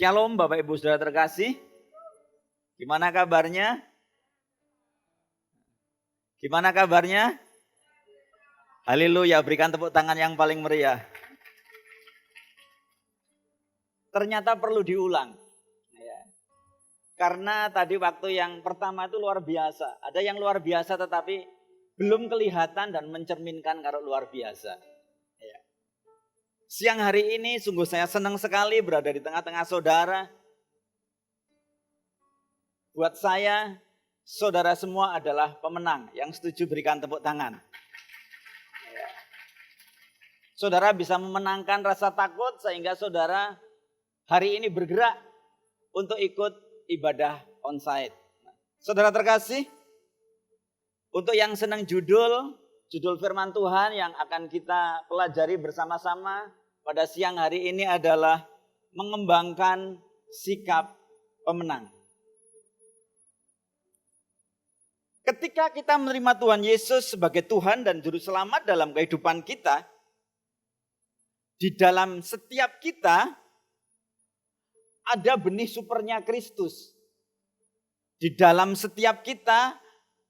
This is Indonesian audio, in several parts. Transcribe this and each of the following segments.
Shalom Bapak Ibu Saudara terkasih. Gimana kabarnya? Gimana kabarnya? Haleluya, berikan tepuk tangan yang paling meriah. Ternyata perlu diulang. Karena tadi waktu yang pertama itu luar biasa. Ada yang luar biasa tetapi belum kelihatan dan mencerminkan kalau luar biasa. Siang hari ini sungguh saya senang sekali berada di tengah-tengah saudara. Buat saya, saudara semua adalah pemenang. Yang setuju berikan tepuk tangan. Saudara bisa memenangkan rasa takut sehingga saudara hari ini bergerak untuk ikut ibadah onsite. Saudara terkasih, untuk yang senang judul firman Tuhan yang akan kita pelajari bersama-sama pada siang hari ini adalah mengembangkan sikap pemenang. Ketika kita menerima Tuhan Yesus sebagai Tuhan dan Juru Selamat dalam kehidupan kita, di dalam setiap kita ada benih supernya Kristus. Di dalam setiap kita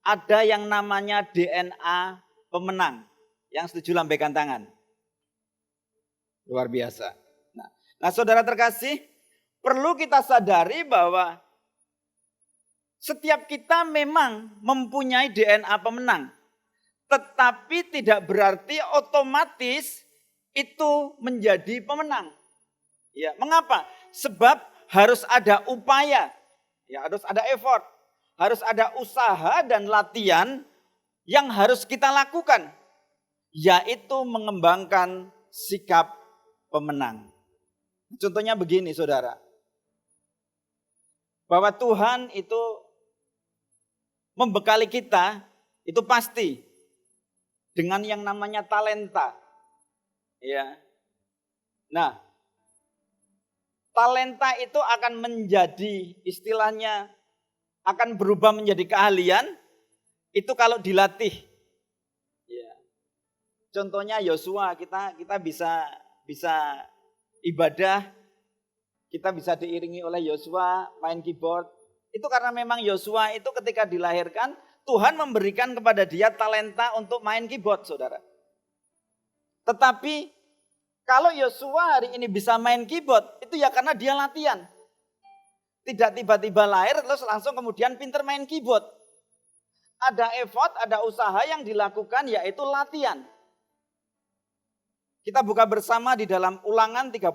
ada yang namanya DNA pemenang. Yang setuju lambaikan tangan. Luar biasa. Nah, saudara terkasih, perlu kita sadari bahwa setiap kita memang mempunyai DNA pemenang. Tetapi tidak berarti otomatis itu menjadi pemenang. Ya, mengapa? Sebab harus ada upaya, ya, harus ada effort, harus ada usaha dan latihan yang harus kita lakukan, yaitu mengembangkan sikap pemenang. Contohnya begini, saudara, bahwa Tuhan itu membekali kita itu pasti dengan yang namanya talenta, ya. Nah, talenta itu akan menjadi istilahnya akan berubah menjadi keahlian itu kalau dilatih. Ya. Contohnya Yosua, kita bisa ibadah, kita bisa diiringi oleh Yosua main keyboard. Itu karena memang Yosua itu ketika dilahirkan Tuhan memberikan kepada dia talenta untuk main keyboard, saudara. Tetapi kalau Yosua hari ini bisa main keyboard, itu ya karena dia latihan. Tidak tiba-tiba lahir terus langsung kemudian pinter main keyboard. Ada effort, ada usaha yang dilakukan yaitu latihan. Kita buka bersama di dalam Ulangan 32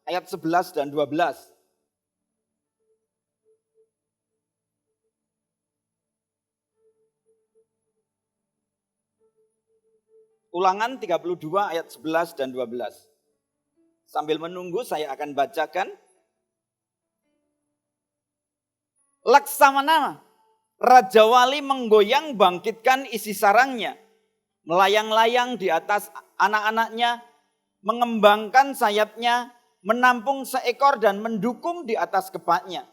ayat 11 dan 12. Ulangan 32 ayat 11 dan 12. Sambil menunggu saya akan bacakan. Laksamana, Raja Wali menggoyang bangkitkan isi sarangnya. Melayang-layang di atas anak-anaknya, mengembangkan sayapnya, menampung seekor dan mendukung di atas kepaknya.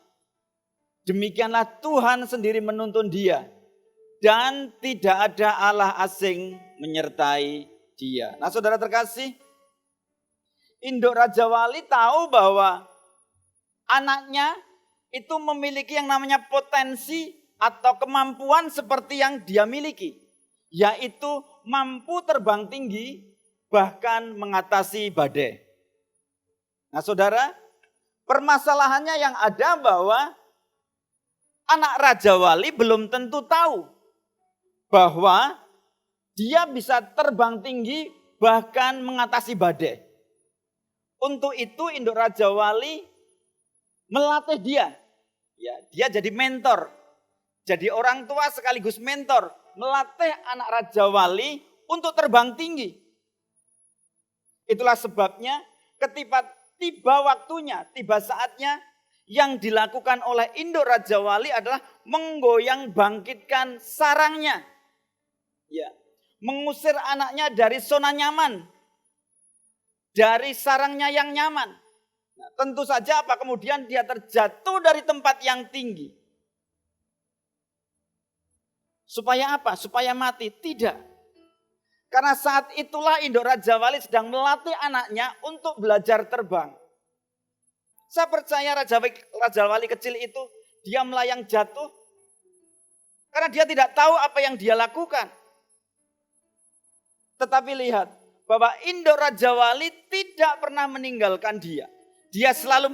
Demikianlah Tuhan sendiri menuntun dia. Dan tidak ada Allah asing menyertai dia. Nah, saudara terkasih, induk Raja Wali tahu bahwa anaknya itu memiliki yang namanya potensi atau kemampuan seperti yang dia miliki. Yaitu mampu terbang tinggi bahkan mengatasi badai. Nah, saudara, permasalahannya yang ada bahwa anak Raja Wali belum tentu tahu bahwa dia bisa terbang tinggi bahkan mengatasi badai. Untuk itu induk Raja Wali melatih dia. Ya, dia jadi mentor. Jadi orang tua sekaligus mentor. Melatih anak Raja Wali untuk terbang tinggi. Itulah sebabnya ketika tiba waktunya, tiba saatnya, yang dilakukan oleh induk Raja Wali adalah menggoyang bangkitkan sarangnya. Ya, mengusir anaknya dari zona nyaman. Dari sarangnya yang nyaman. Nah, tentu saja apa kemudian dia terjatuh dari tempat yang tinggi. Supaya apa? Supaya mati? Tidak. Karena saat itulah induk Raja Wali sedang melatih anaknya untuk belajar terbang. Saya percaya Raja Wali kecil itu dia melayang jatuh karena dia tidak tahu apa yang dia lakukan. Tetapi lihat bahwa induk Raja Wali tidak pernah meninggalkan dia. Dia selalu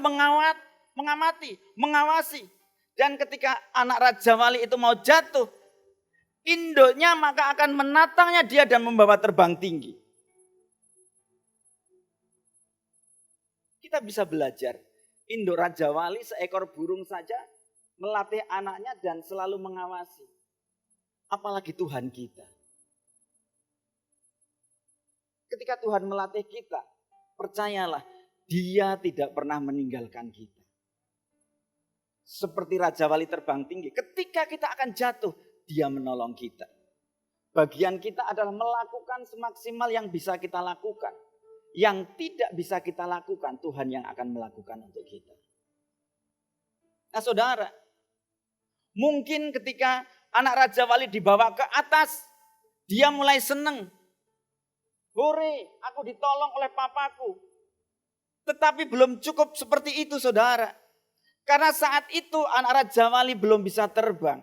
mengamati, mengawasi. Dan ketika anak Raja Wali itu mau jatuh, induknya maka akan menatangnya dia dan membawa terbang tinggi. Kita bisa belajar. Induk Raja Wali seekor burung saja melatih anaknya dan selalu mengawasi. Apalagi Tuhan kita. Ketika Tuhan melatih kita, percayalah, Dia tidak pernah meninggalkan kita. Seperti Raja Wali terbang tinggi, ketika kita akan jatuh, Dia menolong kita. Bagian kita adalah melakukan semaksimal yang bisa kita lakukan. Yang tidak bisa kita lakukan, Tuhan yang akan melakukan untuk kita. Nah saudara, mungkin ketika anak Raja Wali dibawa ke atas, dia mulai senang. Hore, aku ditolong oleh papaku. Tetapi belum cukup seperti itu saudara. Karena saat itu anak Raja Wali belum bisa terbang.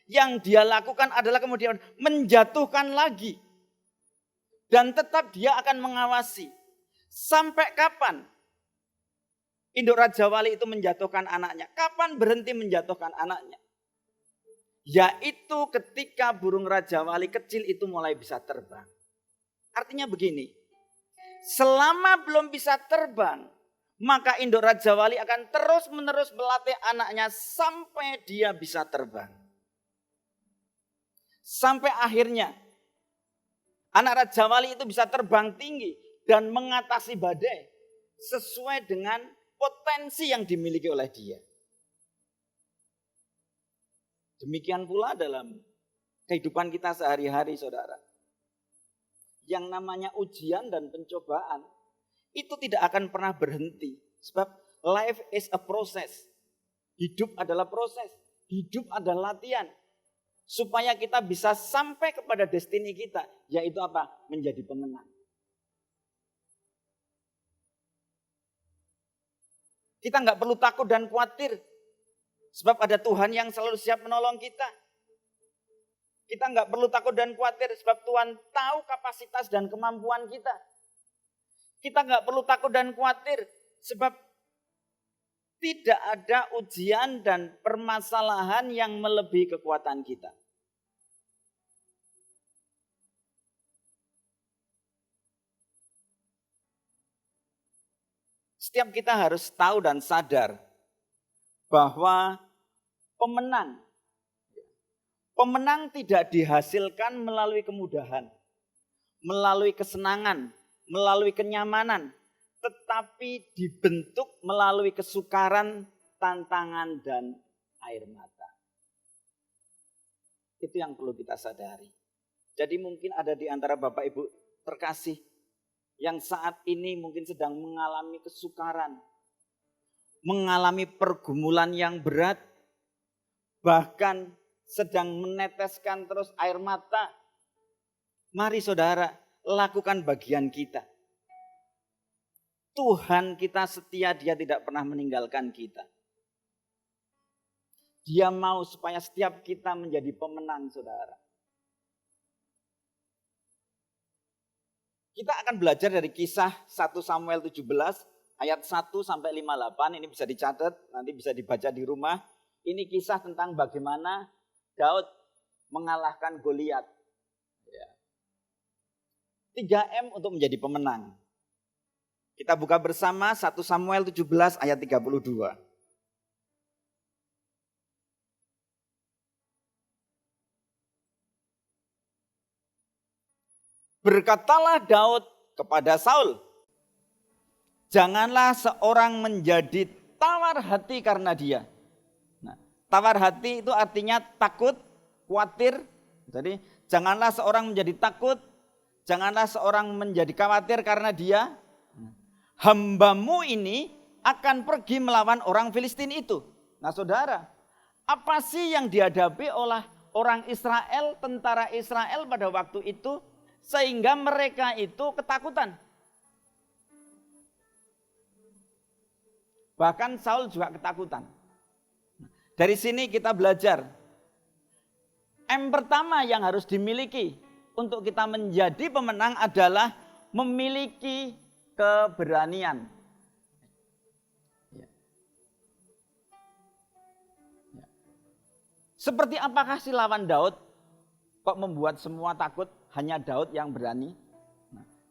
Yang dia lakukan adalah kemudian menjatuhkan lagi. Dan tetap dia akan mengawasi. Sampai kapan induk Raja Wali itu menjatuhkan anaknya? Kapan berhenti menjatuhkan anaknya? Yaitu ketika burung Raja Wali kecil itu mulai bisa terbang. Artinya begini, selama belum bisa terbang, maka induk Raja Wali akan terus-menerus melatih anaknya sampai dia bisa terbang. Sampai akhirnya anak Raja Wali itu bisa terbang tinggi dan mengatasi badai sesuai dengan potensi yang dimiliki oleh dia. Demikian pula dalam kehidupan kita sehari-hari saudara. Yang namanya ujian dan pencobaan itu tidak akan pernah berhenti. Sebab life is a process. Hidup adalah proses. Hidup adalah latihan. Supaya kita bisa sampai kepada destiny kita. Yaitu apa? Menjadi pemenang. Kita nggak perlu takut dan khawatir. Sebab ada Tuhan yang selalu siap menolong kita. Kita nggak perlu takut dan khawatir sebab Tuhan tahu kapasitas dan kemampuan kita. Kita nggak perlu takut dan khawatir sebab tidak ada ujian dan permasalahan yang melebihi kekuatan kita. Setiap kita harus tahu dan sadar bahwa pemenang tidak dihasilkan melalui kemudahan, melalui kesenangan, melalui kenyamanan, tetapi dibentuk melalui kesukaran, tantangan, dan air mata. Itu yang perlu kita sadari. Jadi mungkin ada di antara Bapak Ibu terkasih yang saat ini mungkin sedang mengalami kesukaran, mengalami pergumulan yang berat, bahkan sedang meneteskan terus air mata. Mari saudara, lakukan bagian kita. Tuhan kita setia, Dia tidak pernah meninggalkan kita. Dia mau supaya setiap kita menjadi pemenang saudara. Kita akan belajar dari kisah 1 Samuel 17 ayat 1 sampai 58. Ini bisa dicatat, nanti bisa dibaca di rumah. Ini kisah tentang bagaimana Daud mengalahkan Goliat. 3M untuk menjadi pemenang. Kita buka bersama 1 Samuel 17 ayat 32. Berkatalah Daud kepada Saul, janganlah seorang menjadi tawar hati karena dia. Nah, tawar hati itu artinya takut, khawatir. Jadi janganlah seorang menjadi takut, janganlah seorang menjadi khawatir karena dia. Hambamu ini akan pergi melawan orang Filistin itu. Nah saudara, apa sih yang dihadapi oleh orang Israel, tentara Israel pada waktu itu, sehingga mereka itu ketakutan? Bahkan Saul juga ketakutan. Dari sini kita belajar. M pertama yang harus dimiliki untuk kita menjadi pemenang adalah memiliki keberanian. Seperti apakah si lawan Daud kok membuat semua takut, hanya Daud yang berani?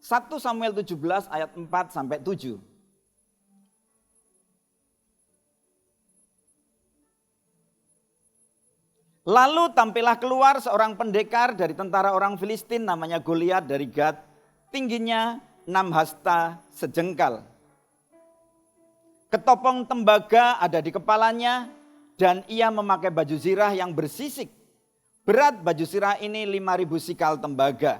1 Samuel 17 ayat 4 sampai 7. Lalu tampillah keluar seorang pendekar dari tentara orang Filistin namanya Goliat dari Gat, tingginya 6 hasta sejengkal. Ketopong tembaga ada di kepalanya dan ia memakai baju zirah yang bersisik. Berat baju zirah ini 5.000 sikal tembaga.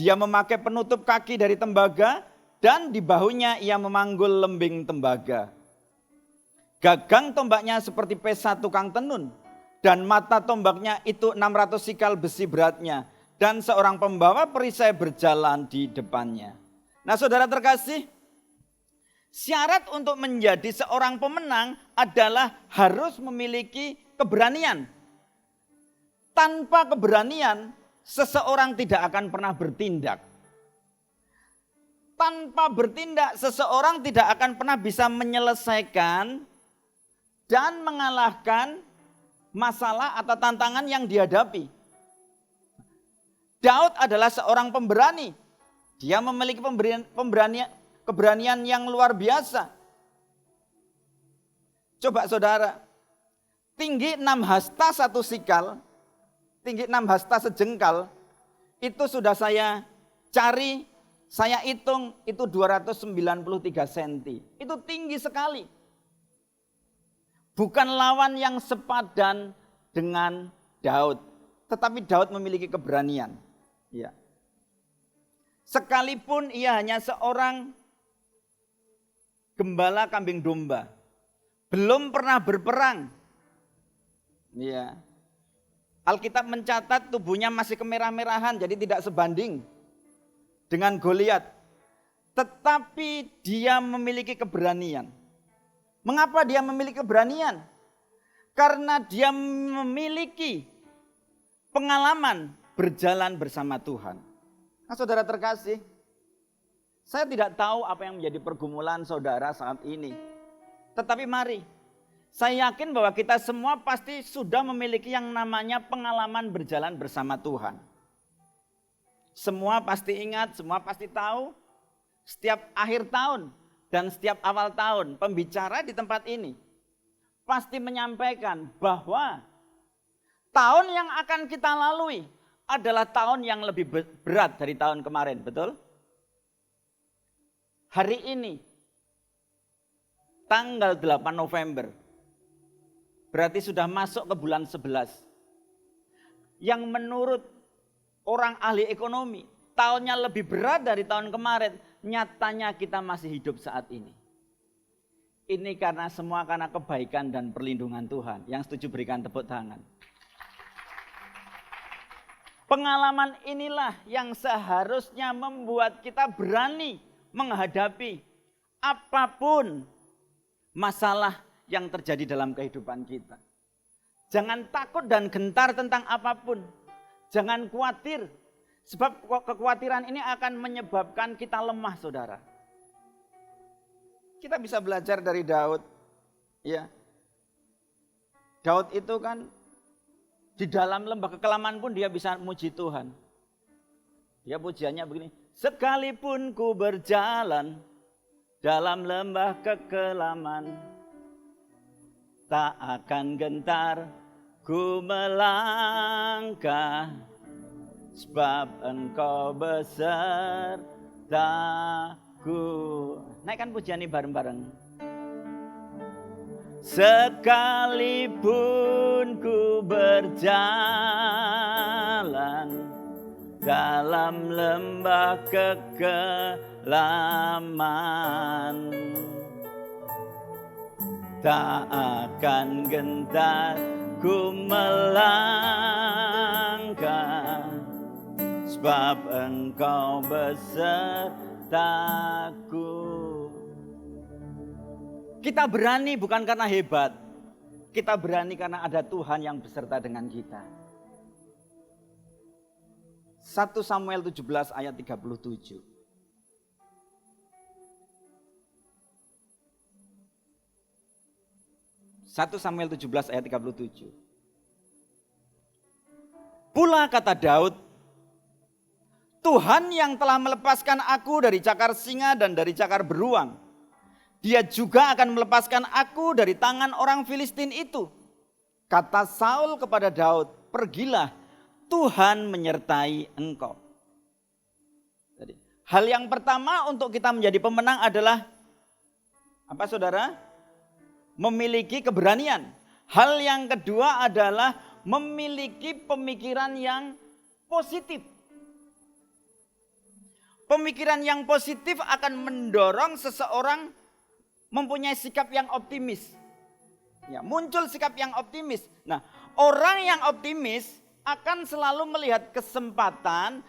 Dia memakai penutup kaki dari tembaga dan di bahunya ia memanggul lembing tembaga. Gagang tombaknya seperti pesa tukang tenun dan mata tombaknya itu 600 sikal besi beratnya dan seorang pembawa perisai berjalan di depannya. Nah, saudara terkasih, syarat untuk menjadi seorang pemenang adalah harus memiliki keberanian. Tanpa keberanian, seseorang tidak akan pernah bertindak. Tanpa bertindak, seseorang tidak akan pernah bisa menyelesaikan dan mengalahkan masalah atau tantangan yang dihadapi. Daud adalah seorang pemberani. Dia memiliki keberanian yang luar biasa. Coba saudara, tinggi 6 hasta 1 sikal, tinggi 6 hasta sejengkal, itu sudah saya cari, saya hitung itu 293 cm. Itu tinggi sekali. Bukan lawan yang sepadan dengan Daud, tetapi Daud memiliki keberanian. Ya. Sekalipun ia hanya seorang gembala kambing domba, belum pernah berperang. Ya. Alkitab mencatat tubuhnya masih kemerah-merahan, jadi tidak sebanding dengan Goliat. Tetapi dia memiliki keberanian. Mengapa dia memiliki keberanian? Karena dia memiliki pengalaman berjalan bersama Tuhan. Nah, saudara terkasih, saya tidak tahu apa yang menjadi pergumulan saudara saat ini. Tetapi mari, saya yakin bahwa kita semua pasti sudah memiliki yang namanya pengalaman berjalan bersama Tuhan. Semua pasti ingat, semua pasti tahu, setiap akhir tahun dan setiap awal tahun, pembicara di tempat ini pasti menyampaikan bahwa tahun yang akan kita lalui adalah tahun yang lebih berat dari tahun kemarin, betul? Hari ini, tanggal 8 November, berarti sudah masuk ke bulan 11. Yang menurut orang ahli ekonomi, tahunnya lebih berat dari tahun kemarin. Nyatanya kita masih hidup saat ini. Ini karena semua karena kebaikan dan perlindungan Tuhan. Yang setuju berikan tepuk tangan. Pengalaman inilah yang seharusnya membuat kita berani menghadapi apapun masalah yang terjadi dalam kehidupan kita. Jangan takut dan gentar tentang apapun. Jangan khawatir. Sebab kekhawatiran ini akan menyebabkan kita lemah, saudara. Kita bisa belajar dari Daud. Ya. Daud itu kan di dalam lembah kekelaman pun dia bisa muji Tuhan. Dia pujiannya begini. Sekalipun ku berjalan dalam lembah kekelaman, tak akan gentar ku melangkah, sebab engkau besertaku. Naikkan pujian ini bareng-bareng. Sekalipun ku berjalan dalam lembah kekelaman, tak akan gentar ku melangkah, sebab engkau besertaku. Kita berani bukan karena hebat. Kita berani karena ada Tuhan yang beserta dengan kita. 1 Samuel 17 ayat 37. 1 Samuel 17 ayat 37. Pula kata Daud, Tuhan yang telah melepaskan aku dari cakar singa dan dari cakar beruang, Dia juga akan melepaskan aku dari tangan orang Filistin itu. Kata Saul kepada Daud, pergilah, Tuhan menyertai engkau. Jadi, hal yang pertama untuk kita menjadi pemenang adalah apa saudara? Memiliki keberanian. Hal yang kedua adalah memiliki pemikiran yang positif. Pemikiran yang positif akan mendorong seseorang mempunyai sikap yang optimis. Ya, muncul sikap yang optimis. Nah, orang yang optimis akan selalu melihat kesempatan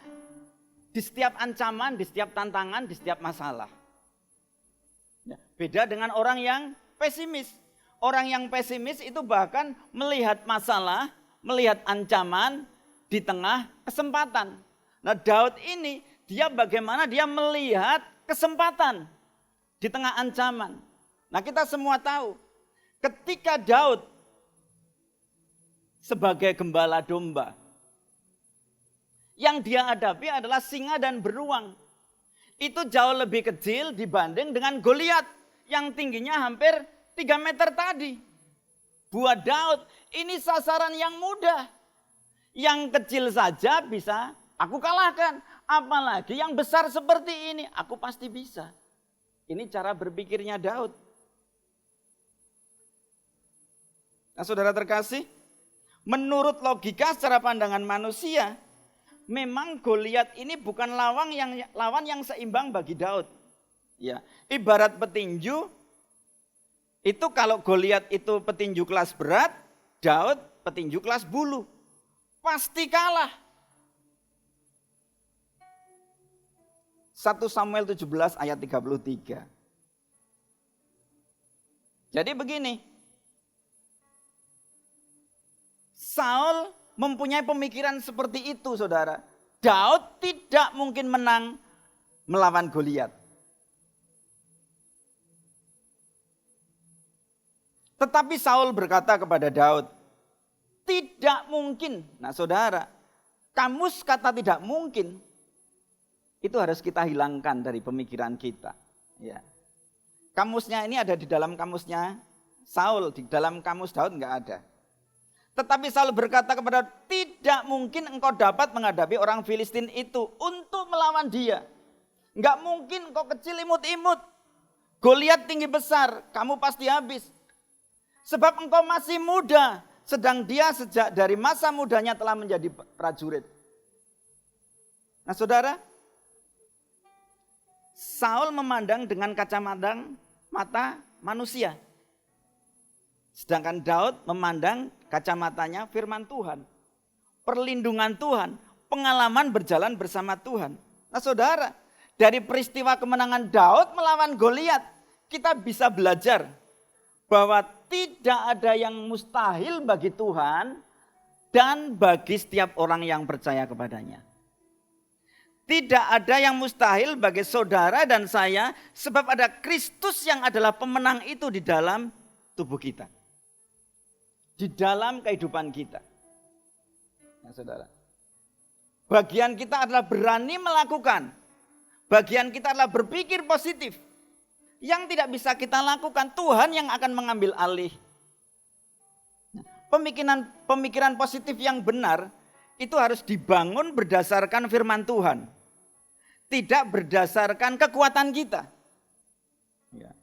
di setiap ancaman, di setiap tantangan, di setiap masalah. Ya, beda dengan orang yang pesimis. Orang yang pesimis itu bahkan melihat masalah, melihat ancaman di tengah kesempatan. Nah, Daud ini dia bagaimana dia melihat kesempatan di tengah ancaman. Nah, kita semua tahu ketika Daud sebagai gembala domba, yang dia hadapi adalah singa dan beruang. Itu jauh lebih kecil dibanding dengan Goliat yang tingginya hampir 3 meter tadi. Buat Daud, ini sasaran yang mudah. Yang kecil saja bisa aku kalahkan. Apalagi yang besar seperti ini, aku pasti bisa. Ini cara berpikirnya Daud. Nah, saudara terkasih, menurut logika secara pandangan manusia, memang Goliat ini bukan lawan yang seimbang bagi Daud. Ya, ibarat petinju, itu kalau Goliat itu petinju kelas berat, Daud petinju kelas bulu. Pasti kalah. 1 Samuel 17 ayat 33. Jadi begini, Saul mempunyai pemikiran seperti itu, saudara. Daud tidak mungkin menang melawan Goliat. Tetapi Saul berkata kepada Daud, tidak mungkin. Nah, saudara, kamus kata tidak mungkin itu harus kita hilangkan dari pemikiran kita. Ya. Kamusnya ini ada di dalam kamusnya Saul, di dalam kamus Daud enggak ada. Tetapi Saul berkata kepada, tidak mungkin engkau dapat menghadapi orang Filistin itu untuk melawan dia. Enggak mungkin, engkau kecil imut-imut. Goliat tinggi besar, kamu pasti habis. Sebab engkau masih muda, sedang dia sejak dari masa mudanya telah menjadi prajurit. Nah, saudara, Saul memandang dengan kacamata mata manusia. Sedangkan Daud memandang kacamatanya firman Tuhan. Perlindungan Tuhan, pengalaman berjalan bersama Tuhan. Nah, saudara, dari peristiwa kemenangan Daud melawan Goliat, kita bisa belajar bahwa tidak ada yang mustahil bagi Tuhan dan bagi setiap orang yang percaya kepadanya. Tidak ada yang mustahil bagi saudara dan saya, sebab ada Kristus yang adalah pemenang itu di dalam tubuh kita. Di dalam kehidupan kita. Nah, saudara. Bagian kita adalah berani melakukan. Bagian kita adalah berpikir positif. Yang tidak bisa kita lakukan, Tuhan yang akan mengambil alih. Nah, pemikiran positif yang benar itu harus dibangun berdasarkan firman Tuhan. Tidak berdasarkan kekuatan kita. Ya.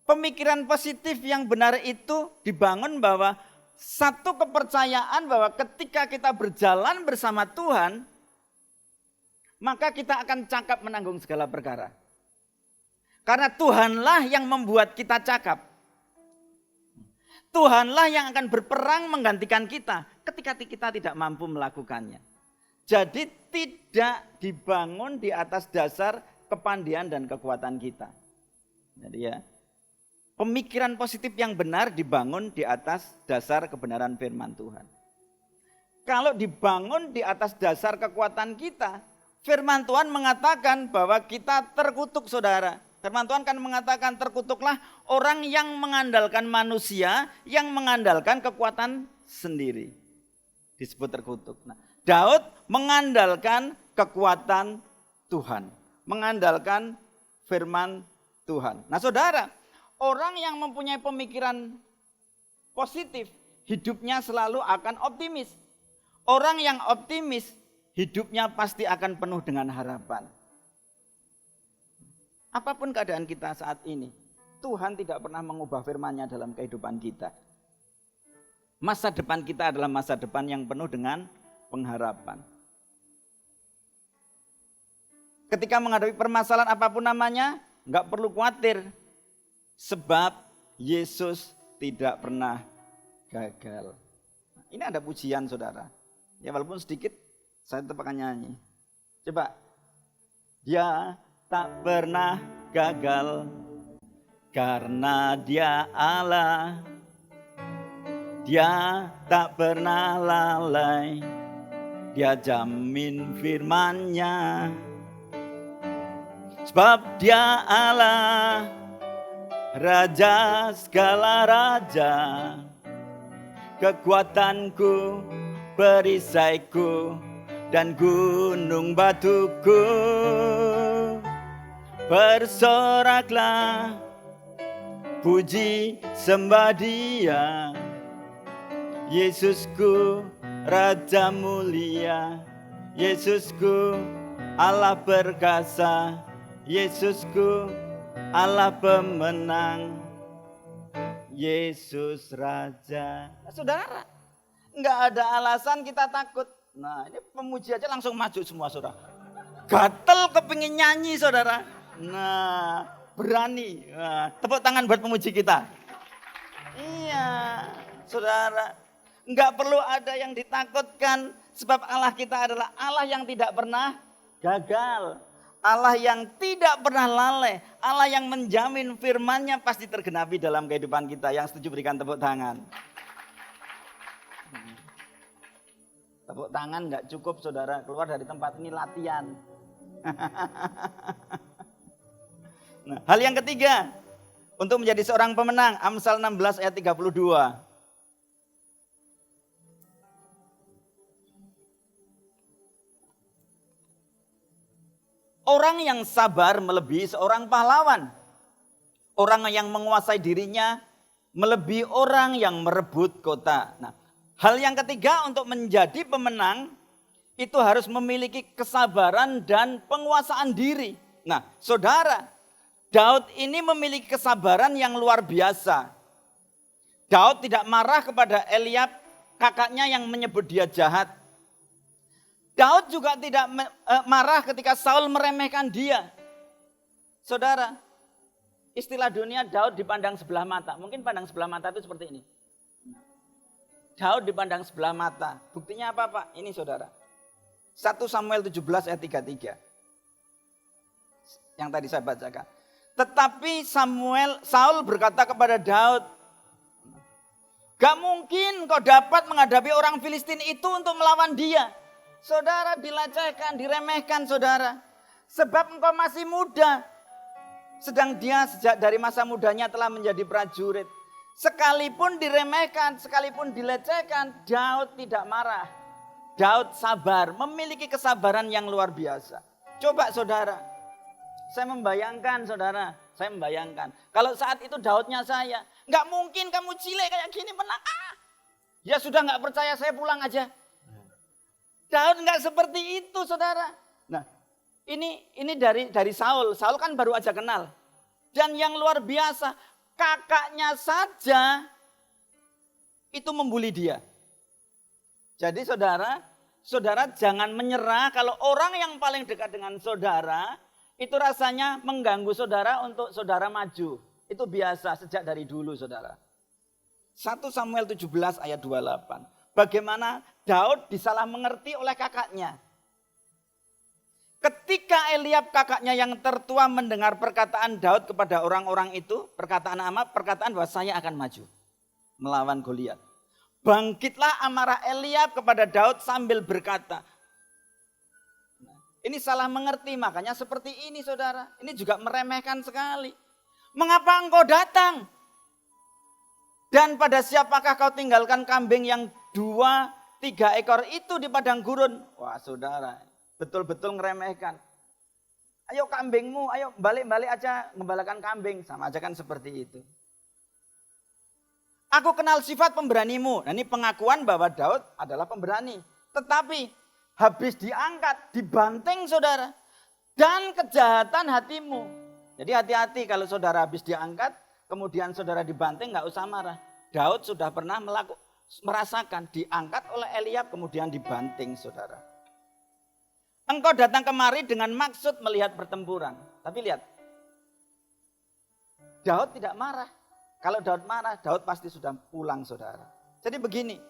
Pemikiran positif yang benar itu dibangun bahwa satu kepercayaan bahwa ketika kita berjalan bersama Tuhan, maka kita akan cakap menanggung segala perkara. Karena Tuhanlah yang membuat kita cakap. Tuhanlah yang akan berperang menggantikan kita ketika kita tidak mampu melakukannya. Jadi tidak dibangun di atas dasar kepandian dan kekuatan kita. Jadi ya, Pemikiran positif yang benar dibangun di atas dasar kebenaran firman Tuhan. Kalau dibangun di atas dasar kekuatan kita, firman Tuhan mengatakan bahwa kita terkutuk, saudara. Firman Tuhan kan mengatakan terkutuklah orang yang mengandalkan manusia, yang mengandalkan kekuatan sendiri. Disebut terkutuk. Nah, Daud mengandalkan kekuatan Tuhan, mengandalkan firman Tuhan. Nah, saudara, orang yang mempunyai pemikiran positif, hidupnya selalu akan optimis. Orang yang optimis, hidupnya pasti akan penuh dengan harapan. Apapun keadaan kita saat ini, Tuhan tidak pernah mengubah firman-Nya dalam kehidupan kita. Masa depan kita adalah masa depan yang penuh dengan pengharapan. Ketika menghadapi permasalahan apapun namanya, enggak perlu khawatir. Sebab Yesus tidak pernah gagal. Ini ada pujian, saudara. Ya walaupun sedikit, saya tetap akan nyanyi. Coba. Dia tak pernah gagal karena dia Allah. Dia tak pernah lalai. Dia jamin firman-Nya. Sebab dia Allah, Raja segala raja, kekuatanku, perisaiku, dan gunung batuku. Bersoraklah, puji sembah Dia, Yesusku, Raja mulia, Yesusku, Allah perkasa, Yesusku, Allah pemenang, Yesus Raja. Nah, saudara, enggak ada alasan kita takut. Nah, ini pemuji aja langsung maju semua, saudara. Gatel kepingin nyanyi, saudara. Nah, berani. Nah, tepuk tangan buat pemuji kita. Iya, saudara. Enggak perlu ada yang ditakutkan. Sebab Allah kita adalah Allah yang tidak pernah gagal. Allah yang tidak pernah lalai. Allah yang menjamin firman-Nya pasti tergenapi dalam kehidupan kita. Yang setuju berikan tepuk tangan. Tepuk tangan enggak cukup, saudara. Keluar dari tempat ini latihan. Nah, hal yang ketiga. Untuk menjadi seorang pemenang. Amsal 16 ayat 32. Orang yang sabar melebihi seorang pahlawan. Orang yang menguasai dirinya melebihi orang yang merebut kota. Nah, hal yang ketiga untuk menjadi pemenang itu harus memiliki kesabaran dan penguasaan diri. Nah, saudara, Daud ini memiliki kesabaran yang luar biasa. Daud tidak marah kepada Eliab, kakaknya yang menyebut dia jahat. Daud juga tidak marah ketika Saul meremehkan dia. Saudara, istilah dunia Daud dipandang sebelah mata. Mungkin pandang sebelah mata itu seperti ini. Daud dipandang sebelah mata. Buktinya apa, Pak? Ini, saudara. 1 Samuel 17 ayat 33. Yang tadi saya bacakan. Tetapi Saul berkata kepada Daud, gak mungkin kau dapat menghadapi orang Filistin itu untuk melawan dia. Saudara, dilecehkan, diremehkan, saudara. Sebab engkau masih muda. Sedang dia sejak dari masa mudanya telah menjadi prajurit. Sekalipun diremehkan, sekalipun dilecehkan, Daud tidak marah. Daud sabar, memiliki kesabaran yang luar biasa. Coba, saudara. Saya membayangkan, saudara. Saya membayangkan. Kalau saat itu Daudnya saya. Nggak mungkin kamu cilik kayak gini menang. Ya sudah nggak percaya, saya pulang aja. Daud nggak seperti itu, saudara. Nah, ini dari Saul. Saul kan baru aja kenal. Dan yang luar biasa, kakaknya saja itu membuli dia. Jadi saudara jangan menyerah kalau orang yang paling dekat dengan saudara itu rasanya mengganggu saudara untuk saudara maju. Itu biasa sejak dari dulu, saudara. 1 Samuel 17 ayat 28. Bagaimana Daud disalah mengerti oleh kakaknya. Ketika Eliab kakaknya yang tertua mendengar perkataan Daud kepada orang-orang itu, perkataan bahwa saya akan maju melawan Goliat. Bangkitlah amarah Eliab kepada Daud sambil berkata, ini salah mengerti, makanya seperti ini saudara. Ini juga meremehkan sekali. Mengapa engkau datang? Dan pada siapakah kau tinggalkan kambing yang 2-3 ekor itu di padang gurun? Wah saudara, betul-betul ngeremehkan. Ayo kambingmu, ayo balik-balik aja ngembalakan kambing. Sama aja kan seperti itu. Aku kenal sifat pemberanimu. Nah, ini pengakuan bahwa Daud adalah pemberani. Tetapi habis diangkat, dibanting saudara. Dan kejahatan hatimu. Jadi hati-hati kalau saudara habis diangkat, kemudian saudara dibanting, gak usah marah. Daud sudah pernah merasakan diangkat oleh Eliab, kemudian dibanting saudara. Engkau datang kemari dengan maksud melihat pertempuran. Tapi lihat, Daud tidak marah. Kalau Daud marah, Daud pasti sudah pulang saudara. Jadi begini,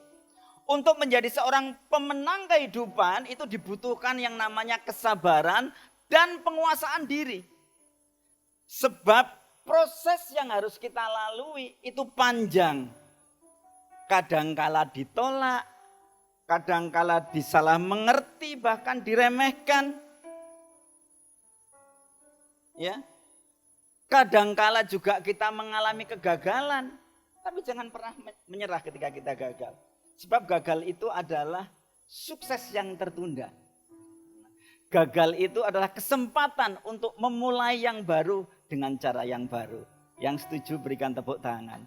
untuk menjadi seorang pemenang kehidupan itu dibutuhkan yang namanya kesabaran dan penguasaan diri. Sebab proses yang harus kita lalui itu panjang. Kadangkala ditolak, kadangkala disalah mengerti, bahkan diremehkan. Ya. Kadangkala juga kita mengalami kegagalan, tapi jangan pernah menyerah ketika kita gagal. Sebab gagal itu adalah sukses yang tertunda. Gagal itu adalah kesempatan untuk memulai yang baru dengan cara yang baru. Yang setuju berikan tepuk tangan.